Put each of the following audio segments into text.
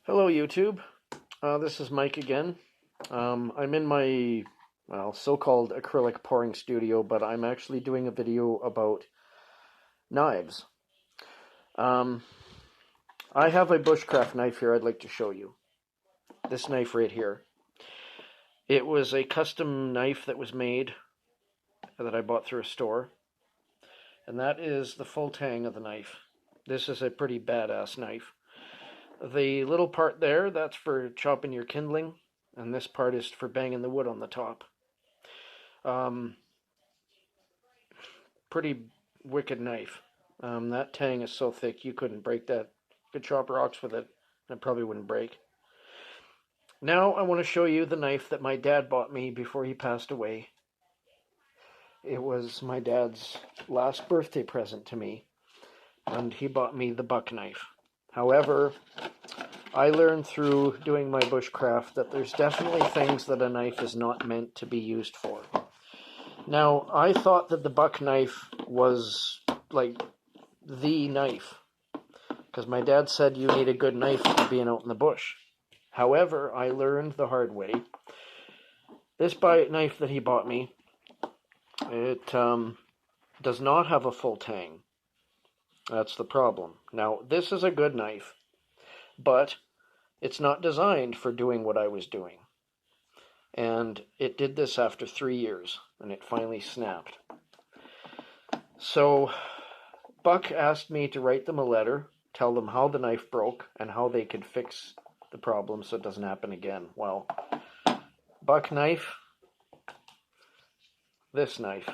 Hello YouTube, this is Mike again. I'm in my, so-called acrylic pouring studio, but I'm actually doing a video about knives. I have a Bushcraft knife here I'd like to show you. This knife right here. It was a custom knife that was made that I bought through a store. And that is the full tang of the knife. This is a pretty badass knife. The little part there, that's for chopping your kindling, and this part is for banging the wood on the top. Pretty wicked knife. That tang is so thick you couldn't break that. You could chop rocks with it, and it probably wouldn't break. Now I want to show you the knife that my dad bought me before he passed away. It was my dad's last birthday present to me, and he bought me the buck knife. However, I learned through doing my bushcraft that there's definitely things that a knife is not meant to be used for. Now, I thought that the buck knife was like the knife, because my dad said you need a good knife for being out in the bush. However, I learned the hard way. This knife that he bought me, it does not have a full tang. That's the problem. Now, this is a good knife, but it's not designed for doing what I was doing. And it did this after 3 years, and it finally snapped. So, Buck asked me to write them a letter, tell them how the knife broke, and how they could fix the problem so it doesn't happen again. Well, buck knife, this knife.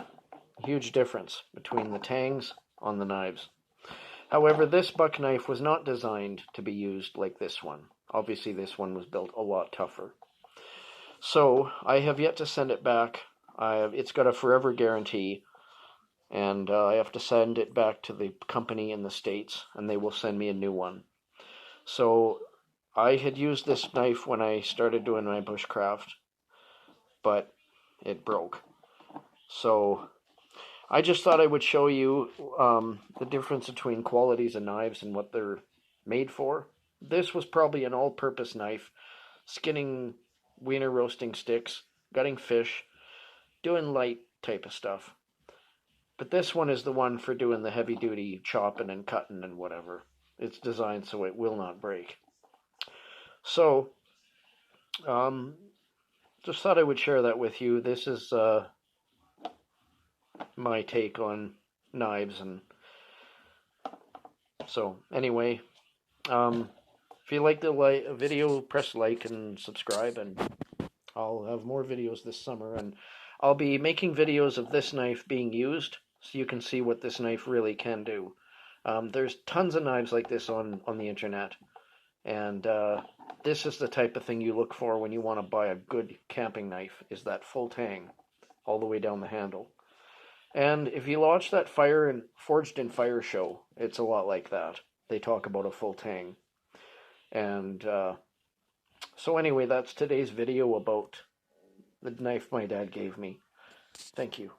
Huge difference between the tangs on the knives. However, this buck knife was not designed to be used like this one. Obviously, this one was built a lot tougher. So, I have yet to send it back. It's got a forever guarantee, and I have to send it back to the company in the States, and they will send me a new one. So, I had used this knife when I started doing my bushcraft, but it broke. So, I just thought I would show you the difference between qualities of knives and what they're made for. This was probably an all-purpose knife, skinning wiener roasting sticks, gutting fish, doing light type of stuff. But this one is the one for doing the heavy-duty chopping and cutting and whatever. It's designed so it will not break. So, just thought I would share that with you. This is my take on knives. And so anyway, if you like the video, press like and subscribe, and I'll have more videos this summer, and I'll be making videos of this knife being used so you can see what this knife really can do. There's tons of knives like this on the internet, and this is the type of thing you look for when you want to buy a good camping knife, is that full tang all the way down the handle. And if you watch that Forged in Fire show, it's a lot like that. They talk about a full tang. And so anyway, that's today's video about the knife my dad gave me. Thank you.